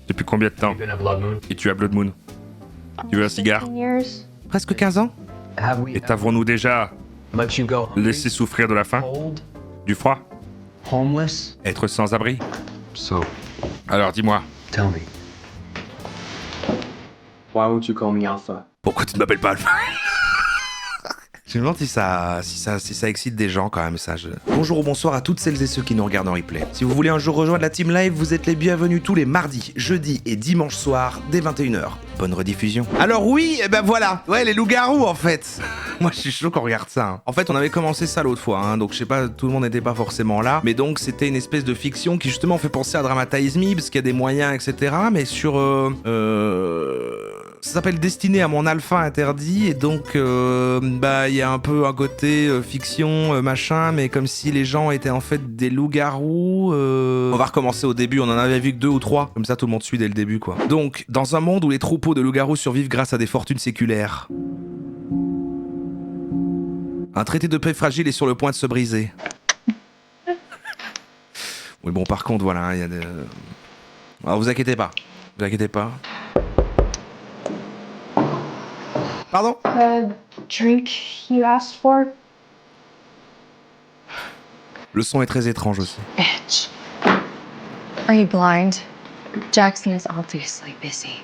Depuis combien de temps es-tu à Blood Moon? Tu veux un cigare? Presque 15 ans. Et t'avons-nous déjà laissé souffrir de la faim? Du froid? Être sans abri? Alors dis-moi, Tell me. Why won't you call me Alpha? pourquoi tu ne m'appelles pas Alpha? Je me demande si ça excite des gens quand même, ça. Bonjour ou bonsoir à toutes celles et ceux qui nous regardent en replay. Si vous voulez un jour rejoindre la Team Live, vous êtes les bienvenus tous les mardis, jeudis et dimanches soirs dès 21h. Bonne rediffusion. Alors oui, et ben voilà. Ouais, les loups-garous en fait. Moi je suis chaud qu'on regarde ça. En fait, on avait commencé ça l'autre fois, donc je sais pas, tout le monde n'était pas forcément là. Mais donc c'était une espèce de fiction qui justement fait penser à Dramatize Me, parce qu'il y a des moyens, etc. Mais sur... ça s'appelle Destiné à mon alpha interdit, et donc il y a un peu un côté fiction, machin, mais comme si les gens étaient en fait des loups-garous. On va recommencer au début, on en avait vu que 2 ou 3, comme ça tout le monde suit dès le début quoi. Donc, dans un monde où les troupeaux de loups-garous survivent grâce à des fortunes séculaires, un traité de paix fragile est sur le point de se briser. Oui bon, par contre voilà, il y a des... Alors vous inquiétez pas, Pardon? Drink you asked for? Le son est très étrange aussi. Bitch. Are you blind? Jackson is obviously busy.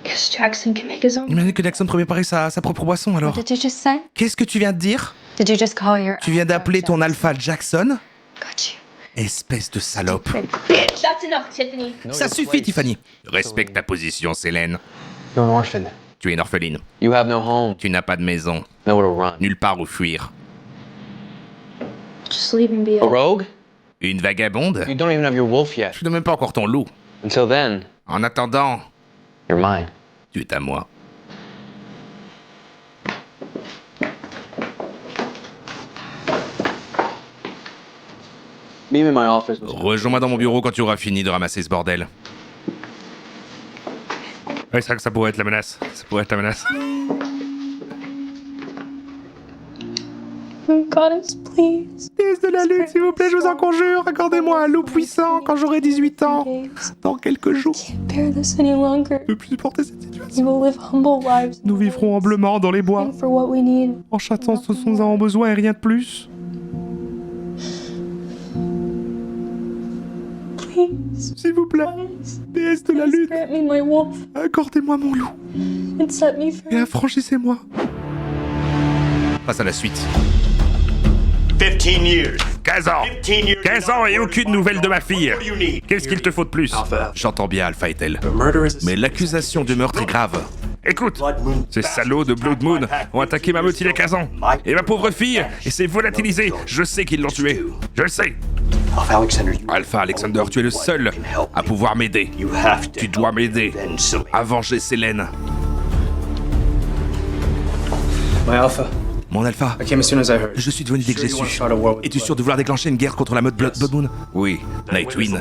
Guess Jackson can make his own. Imagine que Jackson préparait sa propre boisson alors. What did you just say? Qu'est-ce que tu viens de dire? Did you just call your... Tu viens d'appeler ton alpha Jackson? Got you. Espèce de salope. Bitch, that's enough, Tiffany. Ça suffit, Tiffany. Respecte ta position, Célène. You're an orphan. Tu es une orpheline. You have no home. Tu n'as pas de maison. Nowhere to run. Nulle part où fuir. Just leave him be. A rogue? Une vagabonde? You don't even have your wolf yet. Tu n'as même pas encore ton loup. Until then, En attendant, you're mine. tu es à moi. Meet me in my office. Rejoins-moi dans mon bureau quand tu auras fini de ramasser ce bordel. Ouais, c'est vrai que ça pourrait être la menace. Goddess, please. Déesse de la lune, s'il vous plaît, je vous en conjure, accordez-moi un loup puissant quand j'aurai 18 ans. Dans quelques jours. Bear this any longer. Je ne peux plus supporter cette situation. We will live humble lives. Nous vivrons humblement dans les bois, For what we need. en chassant ce dont nous avons besoin et rien de plus. Please. S'il vous plaît, déesse de la lune, Grant me my wolf accordez-moi mon loup and set me et free. affranchissez-moi. Passe à la suite. 15 years. 15 ans 15 ans et aucune nouvelle de ma fille. Qu'est-ce qu'il te faut de plus? J'entends bien, Alpha est-elle. Mais l'accusation de meurtre est grave. Écoute, ces salauds de Blood Moon ont attaqué ma meute il y a 15 ans. Et ma pauvre fille, et s'est volatilisée. Je sais qu'ils l'ont tuée. Je le sais. Alpha Alexander, Alpha Alexander, tu es le seul à pouvoir m'aider. Tu dois m'aider à venger Célène. My Alpha. Mon Alpha, I came as soon as I heard. je suis devenu dès que j'ai su. Es-tu sûr de vouloir déclencher une guerre contre la meute Blood Moon? Oui, Nightwing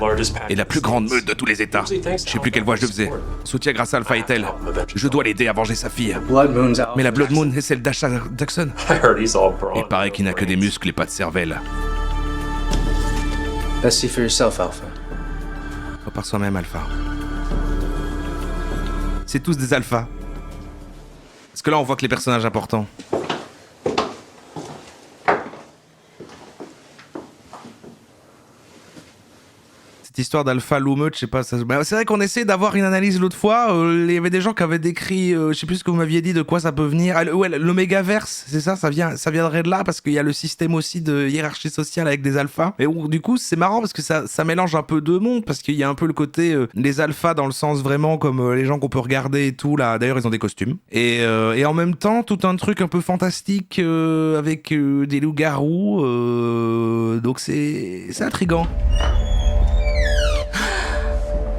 est la plus grande meute de tous les États. Je sais plus quelle voix je faisais. Soutien grâce à Alpha est-elle. Je dois l'aider à venger sa fille. Blood Moon's out. Mais la Blood Moon est celle d'Asha Jackson. I heard he's all Il pro. paraît qu'il n'a que des muscles et pas de cervelle. Let's see for yourself, Alpha. Pas par soi-même, Alpha. C'est tous des alphas. Parce que là, on voit que les personnages importants. Cette histoire d'alpha loumeute, je sais pas, bah, c'est vrai qu'on essaie d'avoir une analyse l'autre fois. Il y avait des gens qui avaient décrit, je sais plus ce que vous m'aviez dit, de quoi ça peut venir. Ah, ouais, l'omégaverse, c'est ça, ça viendrait de là parce qu'il y a le système aussi de hiérarchie sociale avec des alphas. Et où, du coup, c'est marrant parce que ça mélange un peu deux mondes parce qu'il y a un peu le côté des alphas dans le sens vraiment comme les gens qu'on peut regarder et tout là. D'ailleurs, ils ont des costumes. Et en même temps, tout un truc un peu fantastique avec des loups-garous. Donc c'est intriguant.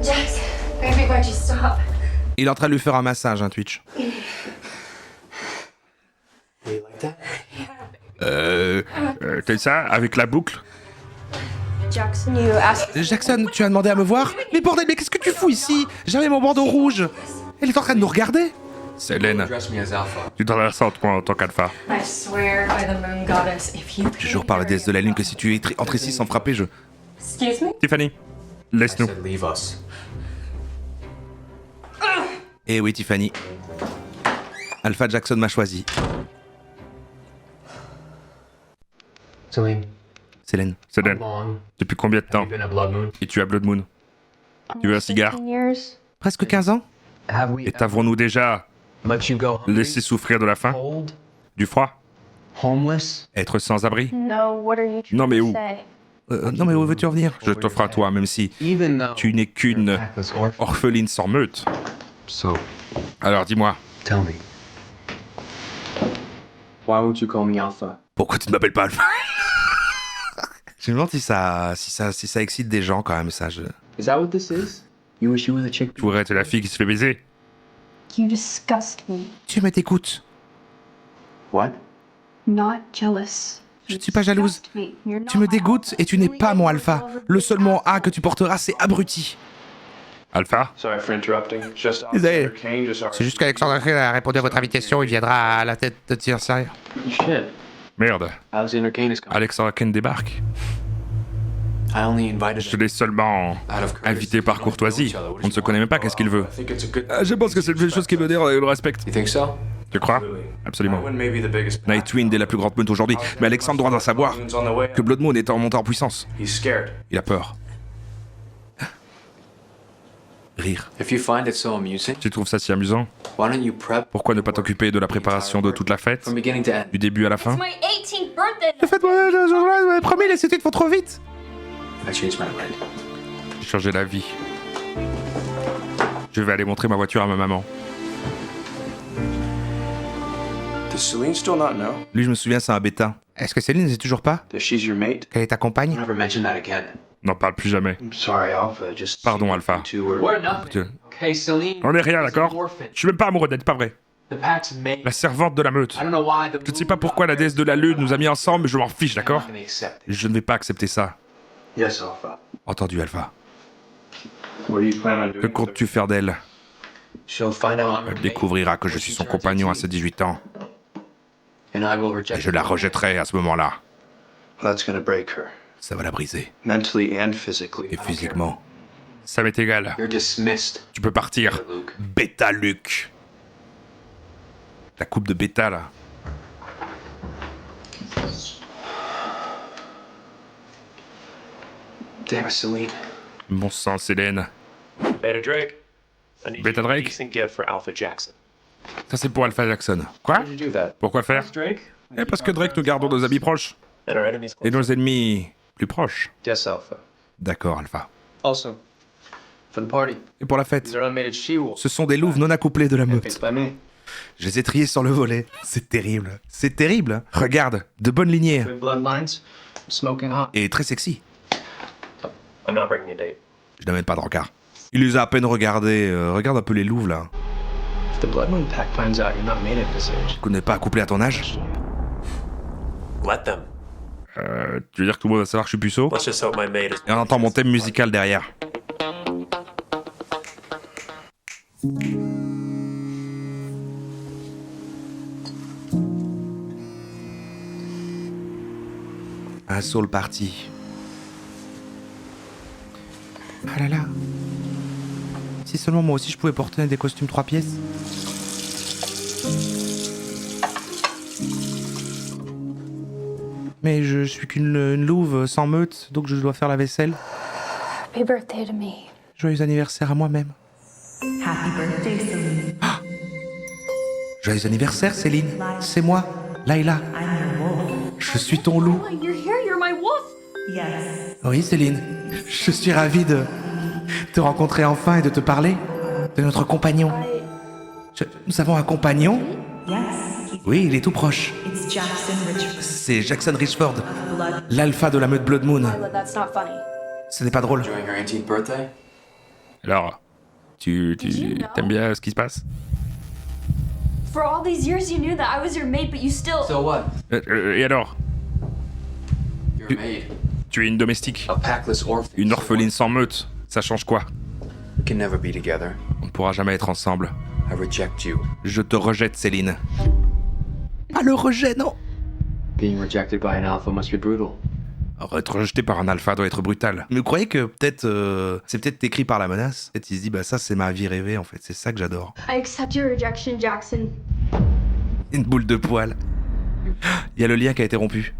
Jackson, baby, why'd you stop? Il est en train de lui faire un massage, hein, Twitch. You like that? T'as ça avec la boucle? Jackson, you asked. Jackson, tu as demandé à me voir? Mais bordel, mais qu'est-ce que tu fous ici? J'avais mon bandeau rouge. Elle est en train de nous regarder. Célène, Address me as Alpha. tu t'adresses à moi en tant qu'alpha. I swear by the moon goddess, if you Je jure par la déesse de la lune que si tu entres ici sans frapper, je... Excuse me? Tiffany, I laisse-nous. said leave us. Eh oui, Tiffany. Alpha Jackson m'a choisi. Celine, Célène. how Célène, long depuis combien de temps have you been a Blood Moon? es-tu à Blood Moon? Tu veux un cigare? Years. Presque 15 ans? Have we Et t'avons-nous déjà let you go hungry, laissé souffrir de la faim? cold, Du froid? homeless? Être sans abri? No, what are you trying Non, mais to où? say? Non mais où veux-tu en venir? Je t'offre à toi, même si Even though tu n'es you're qu'une a tactless orphan. orpheline sans meute. So, Alors dis-moi, tell me. Why won't you call me Alpha? pourquoi tu ne m'appelles pas Alpha? Je me demande si ça excite des gens quand même, ça. Is that what this is? You wish you were the chick? Tu voudrais être la fille qui se fait baiser? You disgust me. Tu m'écoutes. What? Not jealous. Je ne suis pas jalouse. Tu me dégoûtes et tu n'es pas mon alpha. Le seul mot A que tu porteras, c'est abruti. Alpha? Sorry for interrupting. Just Désolé. Alexander Kane just C'est juste qu'Alexandre Kane a répondu à votre invitation, il viendra à la tête de tir sérieux. Shit. Merde, Alexander Kane is coming. Alexandre Kane débarque. I only invited Je l'ai seulement out of courtesy. invité par courtoisie. On ne se connaît même pas, qu'est-ce qu'il veut? I think it's a good. Je pense que c'est une chose qu'il veut dire, il le respecte. You think so? Tu crois? Absolument. Nightwind may be the biggest. Nightwind est la plus grande meute aujourd'hui, mais Alexandre doit savoir Moon's on the way. que Blood Moon est en montée en puissance. He's scared. Il a peur. Rire. If you find it so amusing, Tu trouves ça si amusant? why don't you prep Pourquoi ne pas t'occuper de la préparation de toute la fête? from beginning to end? Du début à la fin? my 18th birthday. Faites-moi, je m'avais promis, les études vont trop vite. I changed my mind. J'ai changé la vie. Je vais aller montrer ma voiture à ma maman. Does Celine still not know Lui, je me souviens, c'est un bêta. Est-ce que Céline ne sait toujours pas that she's your mate? qu'elle est ta compagne? Never mention that again. N'en parle plus jamais. I'm sorry, Alpha. Just Pardon, Alpha. you two were. We're nothing. Dieu. Okay, Celine. On est rien, is an d'accord? orphan. Je suis même pas amoureux d'elle, c'est pas vrai. The pact's made. La servante de la meute. I don't know why the Je ne sais pas pourquoi la déesse de la lune nous a mis ensemble, mais je m'en fiche, d'accord? I'm not gonna accept it. Je ne vais pas accepter ça. Yes, Alpha. Entendu, Alpha. What do you plan on doing? Que comptes-tu faire d'elle? She'll find out I'm her Elle mate découvrira que je suis son compagnon à ses 18 ans. and I will Et reject je la her. rejetterai à ce moment-là. That's gonna break her, Ça va la briser. mentally and physically. Et physiquement. Ça m'est égal. You're dismissed, Tu peux partir. Luke. Bêta Luke. La coupe de bêta, là. Damn it, Celine. Bon sang, Célène. Beta Drake. I need Beta you Drake? a decent gift for Alpha Jackson. Ça, c'est pour Alpha Jackson. Quoi? How did you do that? Pourquoi faire? Drake? Eh, parce que Drake, nous gardons nos amis proches. And our enemies Et close. nos ennemis plus proches. Yes, Alpha. D'accord, Alpha. Also, for the party, Et pour la fête, these are unmated she-wolves. ce sont des louves non accouplées de la meute. Picked by me. Je les ai triés sur le volet. C'est terrible. C'est terrible. Regarde, de bonne lignée. Good bloodlines. Smoking hot. Et très sexy. I'm not bringing you a date. Je n'amène pas de rencard. Il les a à peine regardés. Regarde un peu les louves, là. If the Blood Moon Pack finds out you're not made at this age, Tu n'es pas accouplé à ton âge? Let them. Tu veux dire que tout le monde va savoir que je suis puceau? Let's just hope my mate is. Et on entend mon thème musical derrière. Un soul party. Ah là là. Si seulement moi aussi je pouvais porter des costumes 3 pièces. Mais je suis qu'une louve sans meute, donc je dois faire la vaisselle. Happy birthday to me. Joyeux anniversaire à moi-même. Happy birthday, Celine. Joyeux anniversaire, Céline. C'est moi, Layla. I'm your wolf. Je suis ton loup. You're here, you're my wolf. Yes. Oui, Céline. Je suis ravi de te rencontrer enfin et de te parler de notre compagnon. Nous avons un compagnon? Yes. Oui, il est tout proche. It's Jackson Richards. C'est Jackson Richford, Blood. l'alpha de la meute Blood Moon. That's not funny. Ce n'est pas drôle. During her 18th birthday? Alors, tu t'aimes bien ce qui se passe? For all these years, you knew that I was your mate, but you still. So what? Et alors? You're a maid. Tu es une domestique, A packless orphan. une orpheline sans meute. Ça change quoi? We can never be together. On ne pourra jamais être ensemble. I reject you. Je te rejette, Céline. Pas le rejet, non. Being rejected by an alpha must be brutal. Alors, être rejeté par un alpha doit être brutal. Mais vous croyez que peut-être c'est peut-être écrit par la menace? Peut-être il se dit bah ça c'est ma vie rêvée en fait, c'est ça que j'adore. I accept your rejection, Jackson. Une boule de poil. Il y a le lien qui a été rompu.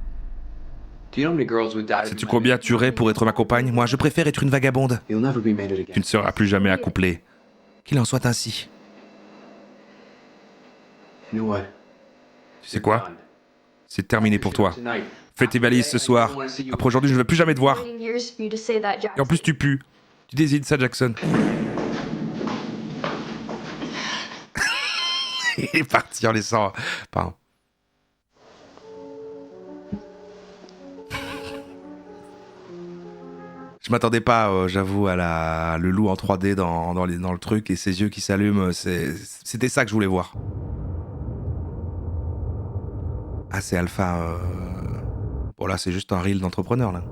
Do you know how many girls would die? Sais-tu combien tuerais pour être ma compagne? Moi je préfère être une vagabonde. You'll never be mated again. Tu ne seras plus jamais accouplé. Qu'il en soit ainsi. You know what? Tu sais quoi? C'est terminé pour toi. Fais tes valises ce soir. Après aujourd'hui, je ne veux plus jamais te voir. Years for you to say that, Et en Jackson. plus, tu pues. Tu décides ça, Jackson. Il est parti en laissant... Pardon. Je m'attendais pas, j'avoue, à le loup en 3D dans le truc et ses yeux qui s'allument. C'était ça que je voulais voir. Ah, c'est Alpha... Bon là, c'est juste un reel d'entrepreneur, là.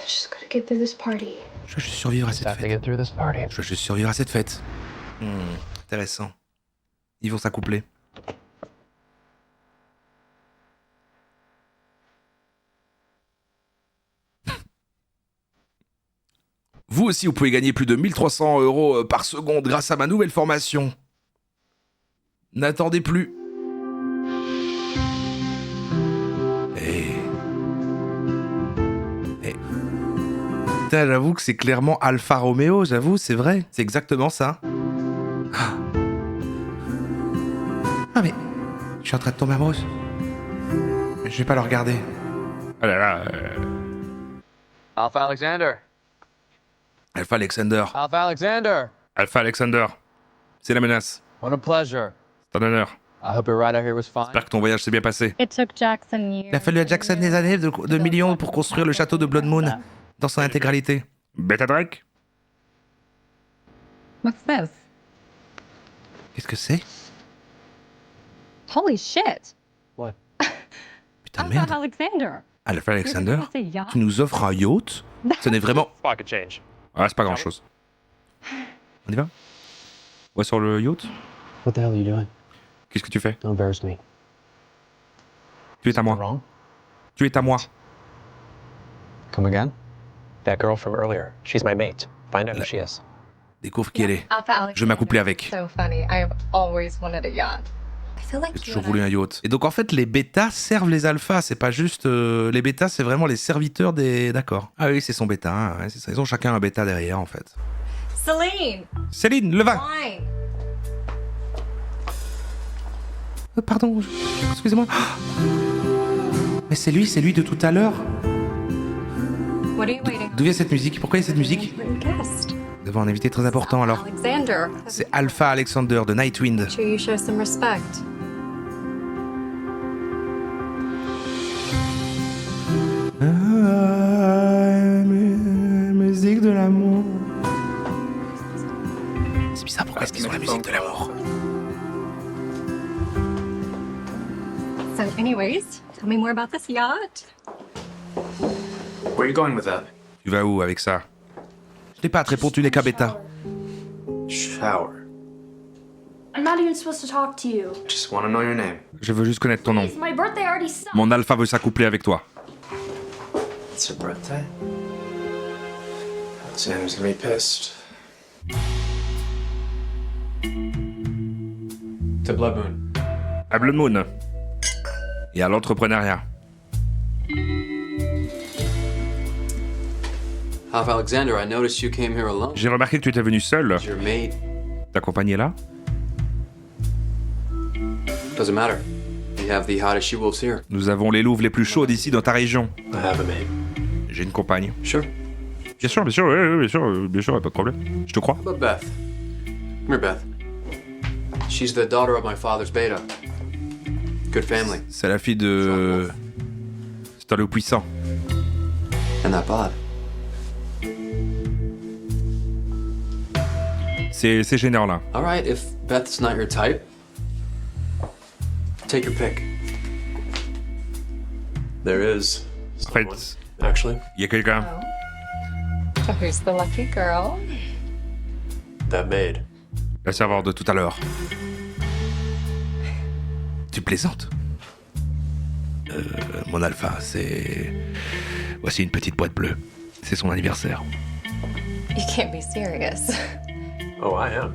Just gotta get through this party. Je veux juste survivre à cette Have to fête. get through this party. Je veux juste survivre à cette fête. Intéressant. Ils vont s'accoupler. Vous aussi, vous pouvez gagner plus de 1300 € par seconde grâce à ma nouvelle formation. N'attendez plus. Putain, j'avoue que c'est clairement Alfa Romeo, j'avoue, c'est vrai. C'est exactement ça. Ah mais... Je suis en train de tomber amoureuse. Je vais pas le regarder. Oh là là... Alpha Alexander. Alpha Alexander. Alpha Alexander. Alpha Alexander. C'est la menace. What a pleasure. C'est un honneur. I hope your ride out here was fine. J'espère que ton voyage s'est bien passé. It took Jackson years. Il a fallu à Jackson des années de millions pour construire le château de Blood Moon dans son intégralité. Beta Drake? What's this? Qu'est-ce que c'est? Holy shit! What? Putain, Alpha merde. Alexander. Alpha Alexander? C'est yacht. Tu nous offres un yacht? Ce n'est vraiment... Pocket change. Ah, c'est pas grand-chose. On y va? On va sur le yacht? What the hell are you doing? Qu'est-ce que tu fais? Don't embarrass me. Tu es à moi. Wrong? Tu es à moi. Come again? That girl from earlier. She's my mate. Find out who she is. Découvre qui elle est. Alpha Alexander. Je vais m'accoupler avec. So funny. I have always wanted a yacht. I feel like J'ai toujours voulu un yacht. Et donc en fait, les bêtas servent les alphas. C'est pas juste... les bêtas, c'est vraiment les serviteurs des... D'accord. Ah oui, c'est son bêta. Hein. Ouais, c'est ça. Ils ont chacun un bêta derrière, en fait. Celine! Céline, le vin. Wine! Pardon, excusez-moi. Mais c'est lui de tout à l'heure. What are you waiting D'où vient cette musique? Pourquoi il y a cette musique? for? Guest. Devant un invité très important, alors. Alexander. C'est Alpha Alexander de Nightwind. Sure you show some respect. Musique de l'amour. C'est bizarre, pourquoi est-ce qu'ils ont la musique de l'amour? So anyways, tell me more about this yacht. Where are you going with that? Tu vas où avec ça? Je n'ai pas à te répondre, tu n'es qu'un bêta. Shower. I'm not even supposed to talk to you. Just want to know your name. Je veux juste connaître ton nom. It's my birthday already sucked. Mon alpha veut s'accoupler avec toi. It's your birthday? Sam's gonna be pissed. To Blood Moon. À Blood Moon. Et à l'entrepreneuriat. Alpha Alexander, I noticed you came here alone. J'ai remarqué que tu étais venu seul. Is your mate? Ta compagnie est là? Doesn't matter. We have the hottest she-wolves here. Nous avons les louves les plus chaudes ici dans ta région. I have a mate. J'ai une compagne. Sure. Bien sûr, bien sûr, pas de problème. Je te crois. How about Beth? Come here, Beth. She's the daughter of my father's beta. Good family. C'est la fille de... C'est un loup puissant. And that bod. C'est gênant, là. All right, if Beth's not your type, take your pick. There is En someone, fait, actually. il y a quelqu'un. So who's the lucky girl? That maid. La serveur de tout à l'heure. Tu plaisantes? Mon alpha, c'est... Voici une petite boîte bleue. C'est son anniversaire. You can't be serious. Oh, I am.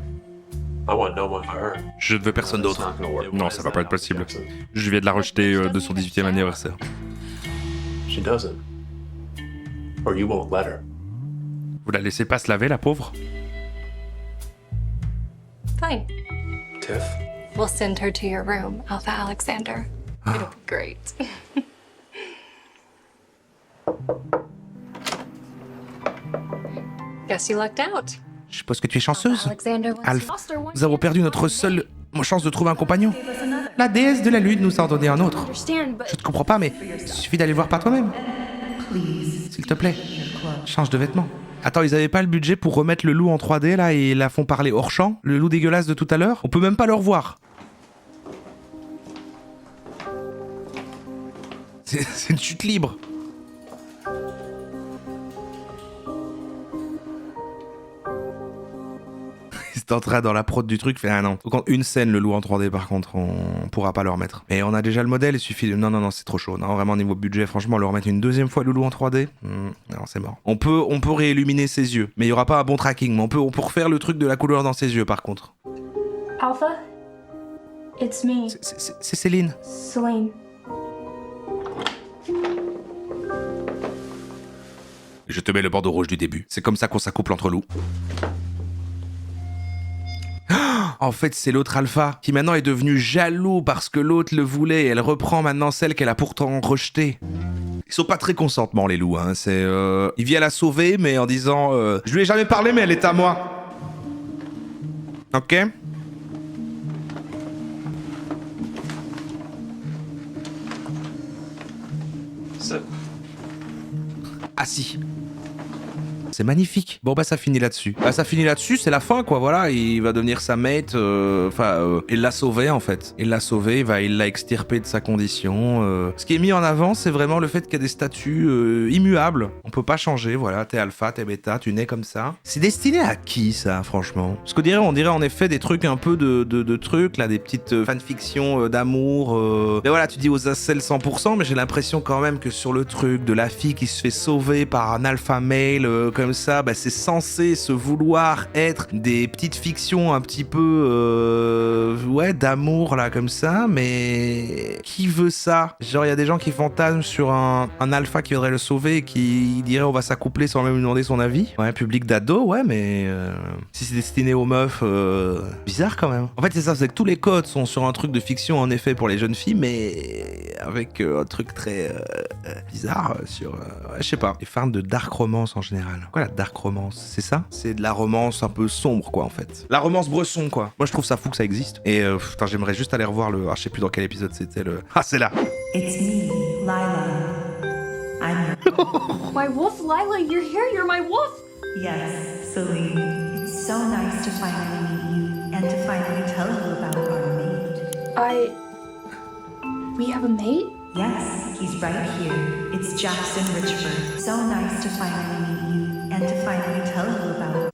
I want no one for her. Je ne veux personne It's d'autre. not gonna work. Non, Why ça is va that, pas être Alex possible. Jackson? Je viens de la rejeter de son 18e anniversaire. She doesn't. Or you won't let her. Vous la laissez pas se laver, la pauvre? Fine. Tiff? We'll send her to your room, Alpha Alexander. It'll be great. Guess you lucked out. Je suppose que tu es chanceuse. Alexander once Alpha, lost her one. nous avons perdu notre seule chance de trouver un compagnon. La déesse de la lune nous a en donné un autre. Understand, but Je te comprends pas, mais il suffit d'aller le voir par toi-même. S'il te plaît, change de vêtements. Attends, ils avaient pas le budget pour remettre le loup en 3D là et la font parler hors champ? Le loup dégueulasse de tout à l'heure? On peut même pas le revoir. C'est une chute libre. C'est en train dans la prod du truc, fait ah non. Quand une scène le loup en 3D par contre, on pourra pas le remettre. Et on a déjà le modèle, il suffit de... Non, c'est trop chaud. Non, vraiment niveau budget, franchement, le remettre une deuxième fois le loup en 3D, non, c'est mort. On peut réilluminer ses yeux, mais il y aura pas un bon tracking. Mais on peut refaire le truc de la couleur dans ses yeux par contre. Alpha, it's me, C'est Céline. Celine. Je te mets le bandeau rouge du début. C'est comme ça qu'on s'accouple entre loups. En fait, c'est l'autre alpha qui maintenant est devenu jaloux parce que l'autre le voulait et elle reprend maintenant celle qu'elle a pourtant rejetée. Ils sont pas très consentements les loups, hein. C'est il vient la sauver mais en disant je lui ai jamais parlé mais elle est à moi. Ok. Assis. C'est magnifique. Bon bah ça finit là-dessus. Bah ça finit là-dessus, c'est la fin quoi, voilà. Il va devenir sa mate, il l'a sauvé en fait. Il l'a sauvé, il l'a extirpé de sa condition. Ce qui est mis en avant, c'est vraiment le fait qu'il y a des statuts immuables. On peut pas changer, voilà. T'es alpha, t'es bêta, tu nais comme ça. C'est destiné à qui ça, franchement? Parce qu'on dirait en effet des trucs un peu de trucs, là, des petites fanfictions d'amour. Mais voilà, tu dis aux incels 100%, mais j'ai l'impression quand même que sur le truc de la fille qui se fait sauver par un alpha male, comme ça, bah, c'est censé se vouloir être des petites fictions un petit peu d'amour là comme ça, mais qui veut ça? Genre il y a des gens qui fantasment sur un alpha qui viendrait le sauver et qui dirait on va s'accoupler sans même lui demander son avis. Ouais, public d'ado, ouais, mais si c'est destiné aux meufs, bizarre quand même. En fait c'est ça, c'est que tous les codes sont sur un truc de fiction en effet pour les jeunes filles, mais avec un truc très bizarre sur, je sais pas, les fans de dark romance en général. Quoi la dark romance? C'est ça? C'est de la romance un peu sombre quoi en fait. La romance Bresson quoi. Moi je trouve ça fou que ça existe. Et putain, j'aimerais juste aller revoir le... Ah je sais plus dans quel épisode c'était le... Ah c'est là. It's me, Lila. I'm My wolf, Lila, you're here. You're my wolf. Yes, Celine. It's so nice to finally meet you and to finally tell you about our mate. We have a mate? Yes, he's right here. It's Jackson Richford. So nice to finally meet you and to finally tell you about